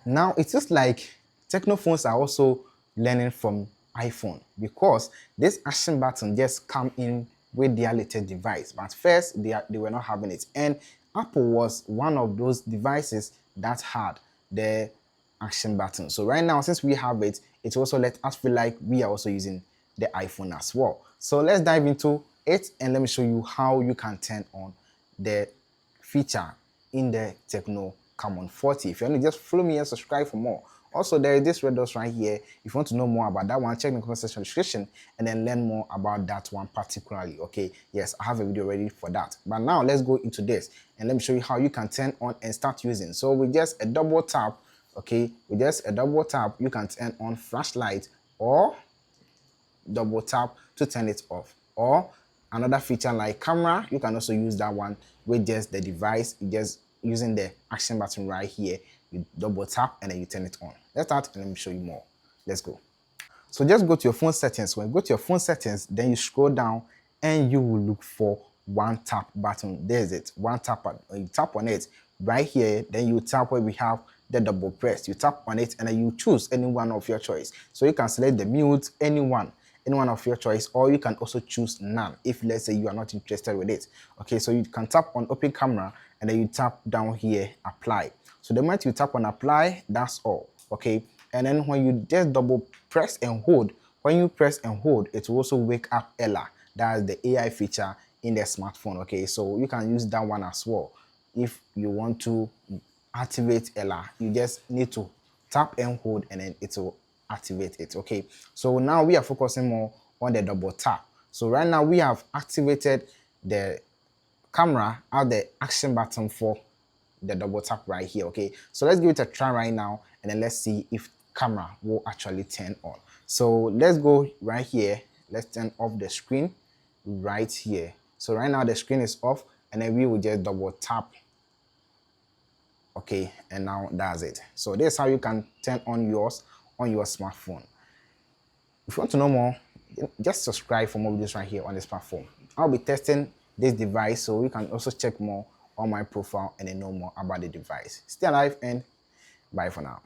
Now it is like Tecno phones are also learning from iPhone, because this action button just come in with their latest device. But first they were not having it, and Apple was one of those devices that had the action button. So right now, since we have it, it also let us feel like we are also using the iPhone as well. So let's dive into it, and let me show you how you can turn on the feature in the Tecno Camon 40. If you want to just follow me and subscribe for more. Also, there is this red dot right here. If you want to know more about that one, check the comment section description and then learn more about that one particularly. Okay, yes, I have a video ready for that. But now let's go into this and let me show you how you can turn on and start using. So with just a double tap, okay, with just a double tap, you can turn on flashlight, or double tap to turn it off. Or another feature like camera, you can also use that one with just the device, just using the action button right here. You double tap and then you turn it on. Let's start and let me show you more. Let's go. So just go to your phone settings. When you go to your phone settings, then you scroll down and you will look for one tap button. There's it, one tap. You tap on it right here, then you tap where we have the double press. You tap on it and then you choose any one of your choice. So you can select the mute, anyone of your choice, or you can also choose none if, let's say, you are not interested with it. Okay, so you can tap on open camera and then you tap down here apply. So the moment you tap on apply, that's all. Okay, and then when you just double press and hold, when you press and hold, it will also wake up Ella. That's the AI feature in the smartphone. Okay, so you can use that one as well. If you want to activate Ella, you just need to tap and hold and then it will activate it. Okay, so now we are focusing more on the double tap. So right now we have activated the camera at the action button for the double tap right here. Okay, so let's give it a try right now and then let's see if camera will actually turn on. So let's go right here, let's turn off the screen right here. So right now the screen is off and then we will just double tap. Okay, and now that's it. So this is how you can turn on yours on your smartphone. If you want to know more, just subscribe for more videos right here on this platform. I'll be testing this device, so you can also check more on my profile and then know more about the device. Stay alive and bye for now.